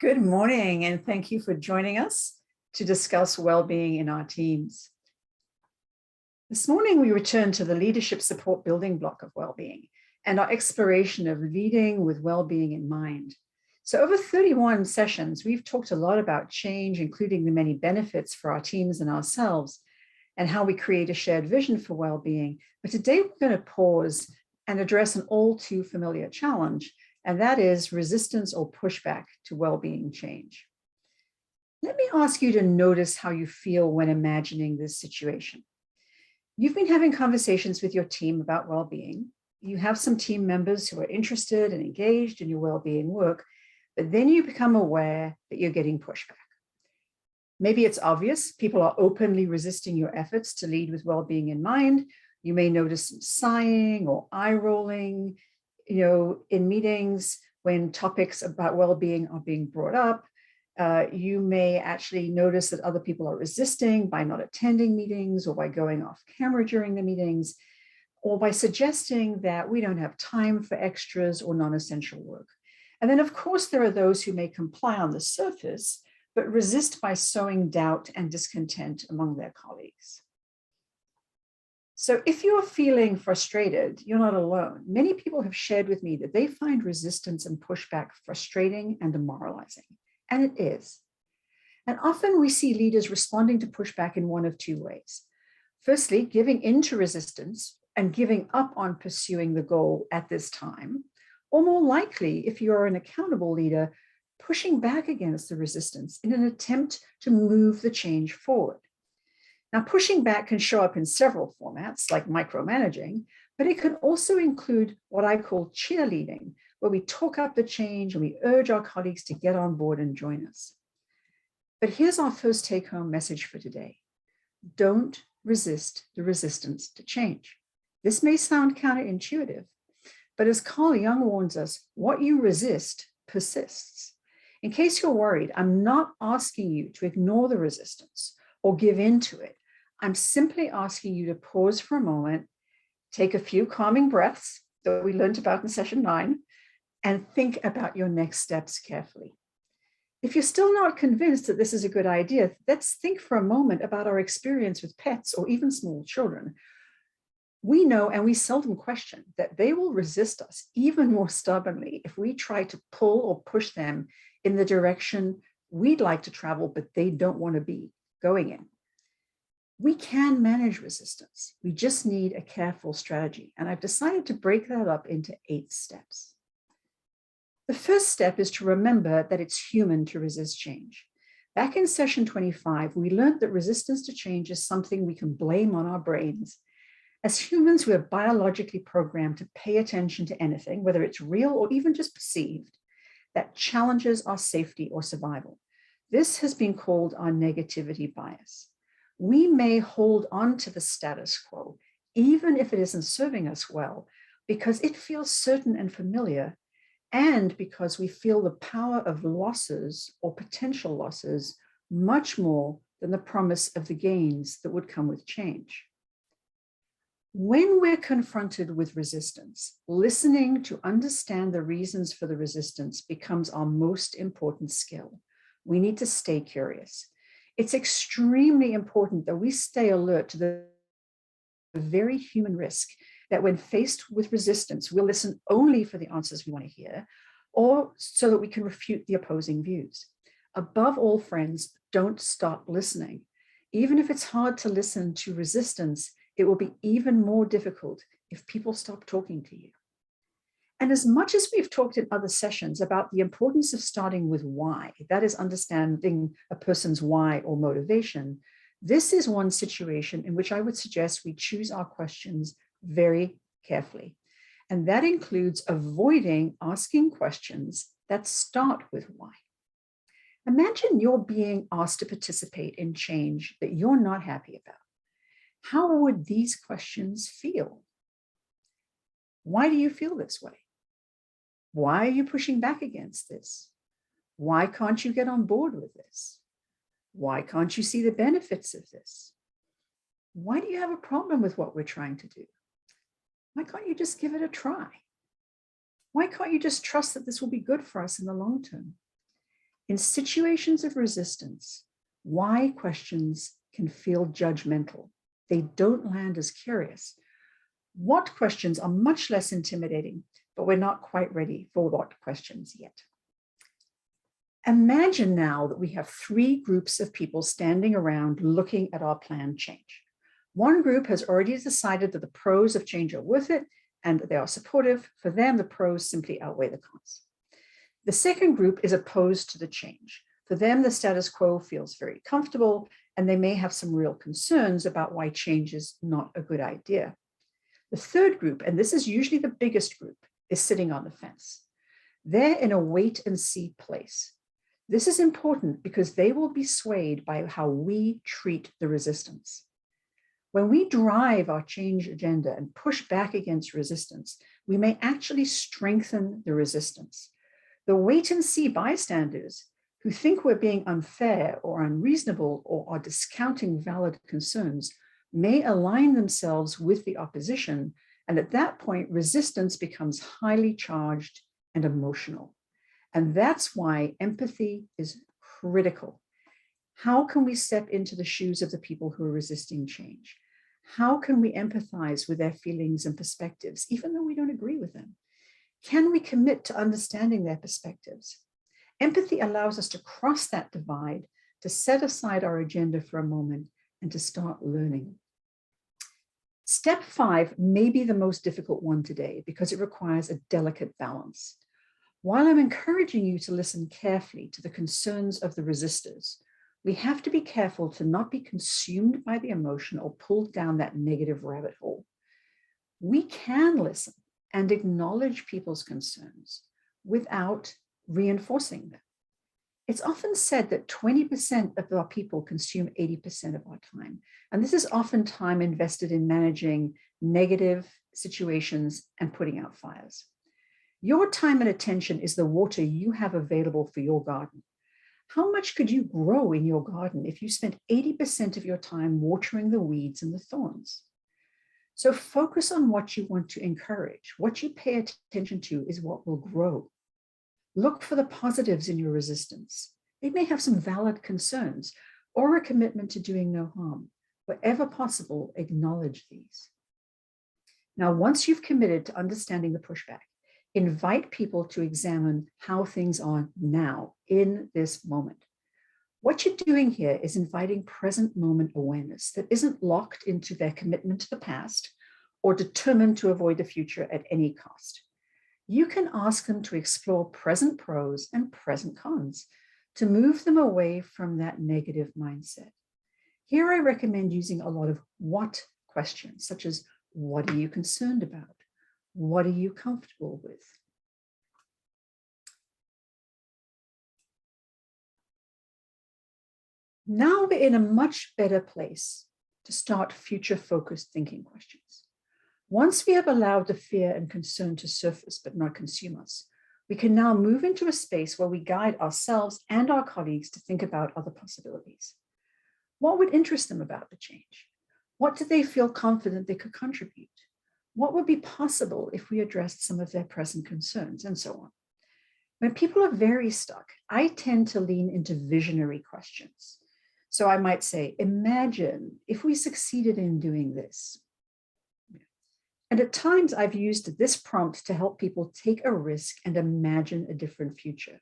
Good morning, and thank you for joining us to discuss well-being in our teams. This morning, we return to the leadership support building block of well-being and our exploration of leading with well-being in mind. So over 31 sessions, we've talked a lot about change, including the many benefits for our teams and ourselves, and how we create a shared vision for well-being. But today, we're going to pause and address an all too familiar challenge, and that is resistance or pushback to well-being change. Let me ask you to notice how you feel when imagining this situation. You've been having conversations with your team about well-being. You have some team members who are interested and engaged in your well-being work, but then you become aware that you're getting pushback. Maybe it's obvious people are openly resisting your efforts to lead with well-being in mind. You may notice some sighing or eye rolling, in meetings when topics about well-being are being brought up. You may actually notice that other people are resisting by not attending meetings or by going off camera during the meetings, or by suggesting that we don't have time for extras or non-essential work. And then, of course, there are those who may comply on the surface, but resist by sowing doubt and discontent among their colleagues. So if you're feeling frustrated, you're not alone. Many people have shared with me that they find resistance and pushback frustrating and demoralizing, and it is. And often we see leaders responding to pushback in one of two ways. Firstly, giving in to resistance and giving up on pursuing the goal at this time, or more likely, if you're an accountable leader, pushing back against the resistance in an attempt to move the change forward. Now, pushing back can show up in several formats, like micromanaging, but it can also include what I call cheerleading, where we talk up the change and we urge our colleagues to get on board and join us. But here's our first take-home message for today. Don't resist the resistance to change. This may sound counterintuitive, but as Carl Jung warns us, what you resist persists. In case you're worried, I'm not asking you to ignore the resistance or give in to it. I'm simply asking you to pause for a moment, take a few calming breaths that we learned about in session 9, and think about your next steps carefully. If you're still not convinced that this is a good idea, let's think for a moment about our experience with pets or even small children. We know, and we seldom question, that they will resist us even more stubbornly if we try to pull or push them in the direction we'd like to travel, but they don't want to be going in. We can manage resistance. We just need a careful strategy. And I've decided to break that up into 8 steps. The first step is to remember that it's human to resist change. Back in session 25, we learned that resistance to change is something we can blame on our brains. As humans, we're biologically programmed to pay attention to anything, whether it's real or even just perceived, that challenges our safety or survival. This has been called our negativity bias. We may hold on to the status quo, even if it isn't serving us well, because it feels certain and familiar, and because we feel the power of losses or potential losses much more than the promise of the gains that would come with change. When we're confronted with resistance, listening to understand the reasons for the resistance becomes our most important skill. We need to stay curious. It's extremely important that we stay alert to the very human risk that when faced with resistance, we'll listen only for the answers we want to hear, or so that we can refute the opposing views. Above all, friends, don't stop listening. Even if it's hard to listen to resistance, it will be even more difficult if people stop talking to you. And as much as we've talked in other sessions about the importance of starting with why, that is understanding a person's why or motivation, this is one situation in which I would suggest we choose our questions very carefully. And that includes avoiding asking questions that start with why. Imagine you're being asked to participate in change that you're not happy about. How would these questions feel? Why do you feel this way? Why are you pushing back against this? Why can't you get on board with this? Why can't you see the benefits of this? Why do you have a problem with what we're trying to do? Why can't you just give it a try? Why can't you just trust that this will be good for us in the long term? In situations of resistance, why questions can feel judgmental. They don't land as curious. What questions are much less intimidating, but we're not quite ready for what questions yet. Imagine now that we have three groups of people standing around looking at our planned change. One group has already decided that the pros of change are worth it and that they are supportive. For them, the pros simply outweigh the cons. The second group is opposed to the change. For them, the status quo feels very comfortable, and they may have some real concerns about why change is not a good idea. The third group, and this is usually the biggest group, is sitting on the fence. They're in a wait and see place. This is important because they will be swayed by how we treat the resistance. When we drive our change agenda and push back against resistance, we may actually strengthen the resistance. The wait and see bystanders who think we're being unfair or unreasonable or are discounting valid concerns may align themselves with the opposition, and at that point, resistance becomes highly charged and emotional. And that's why empathy is critical. How can we step into the shoes of the people who are resisting change? How can we empathize with their feelings and perspectives, even though we don't agree with them? Can we commit to understanding their perspectives? Empathy allows us to cross that divide, to set aside our agenda for a moment, and to start learning. Step 5 may be the most difficult one today because it requires a delicate balance. While I'm encouraging you to listen carefully to the concerns of the resistors, we have to be careful to not be consumed by the emotion or pulled down that negative rabbit hole. We can listen and acknowledge people's concerns without reinforcing them. It's often said that 20% of our people consume 80% of our time. And this is often time invested in managing negative situations and putting out fires. Your time and attention is the water you have available for your garden. How much could you grow in your garden if you spent 80% of your time watering the weeds and the thorns? So focus on what you want to encourage. What you pay attention to is what will grow. Look for the positives in your resistance. They may have some valid concerns or a commitment to doing no harm. Wherever possible, acknowledge these. Now, once you've committed to understanding the pushback, invite people to examine how things are now in this moment. What you're doing here is inviting present moment awareness that isn't locked into their commitment to the past or determined to avoid the future at any cost. You can ask them to explore present pros and present cons to move them away from that negative mindset. Here I recommend using a lot of what questions, such as what are you concerned about? What are you comfortable with? Now we're in a much better place to start future-focused thinking questions. Once we have allowed the fear and concern to surface but not consume us, we can now move into a space where we guide ourselves and our colleagues to think about other possibilities. What would interest them about the change? What do they feel confident they could contribute? What would be possible if we addressed some of their present concerns, and so on? When people are very stuck, I tend to lean into visionary questions. So I might say, imagine if we succeeded in doing this. And at times I've used this prompt to help people take a risk and imagine a different future.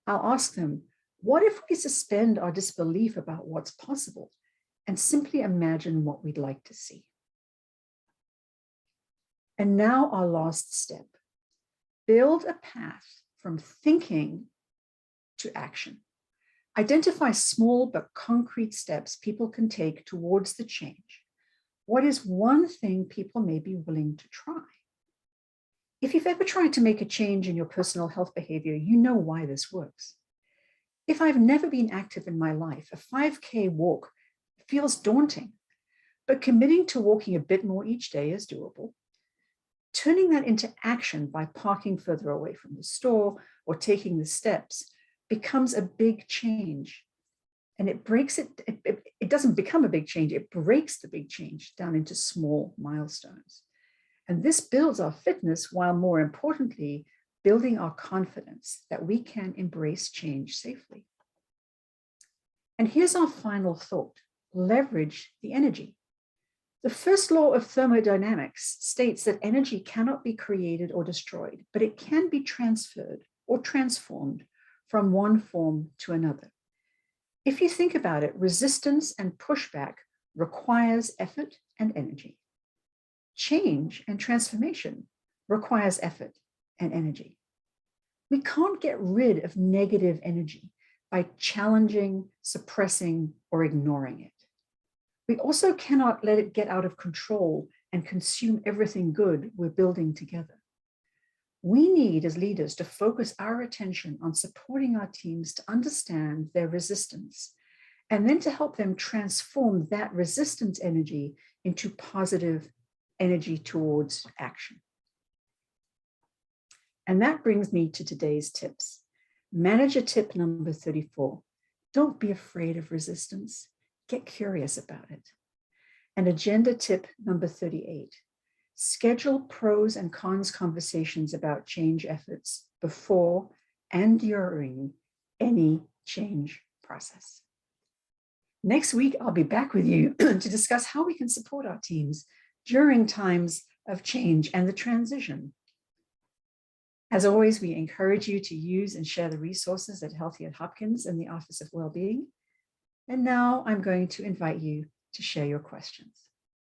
I'll ask them, what if we suspend our disbelief about what's possible and simply imagine what we'd like to see? And now our last step, build a path from thinking to action. Identify small but concrete steps people can take towards the change. What is one thing people may be willing to try? If you've ever tried to make a change in your personal health behavior, you know why this works. If I've never been active in my life, a 5K walk feels daunting, but committing to walking a bit more each day is doable. Turning that into action by parking further away from the store or taking the steps becomes a big change. And it doesn't become a big change, it breaks the big change down into small milestones. And this builds our fitness while more importantly, building our confidence that we can embrace change safely. And here's our final thought: leverage the energy. The first law of thermodynamics states that energy cannot be created or destroyed, but it can be transferred or transformed from one form to another. If you think about it, resistance and pushback requires effort and energy. Change and transformation requires effort and energy. We can't get rid of negative energy by challenging, suppressing, or ignoring it. We also cannot let it get out of control and consume everything good we're building together. We need, as leaders, to focus our attention on supporting our teams to understand their resistance, and then to help them transform that resistance energy into positive energy towards action. And that brings me to today's tips. Manager tip number 34. Don't be afraid of resistance. Get curious about it. And agenda tip number 38. Schedule pros and cons conversations about change efforts before and during any change process. Next week, I'll be back with you to discuss how we can support our teams during times of change and the transition. As always, we encourage you to use and share the resources at Healthy at Hopkins in the Office of Wellbeing. And now I'm going to invite you to share your questions.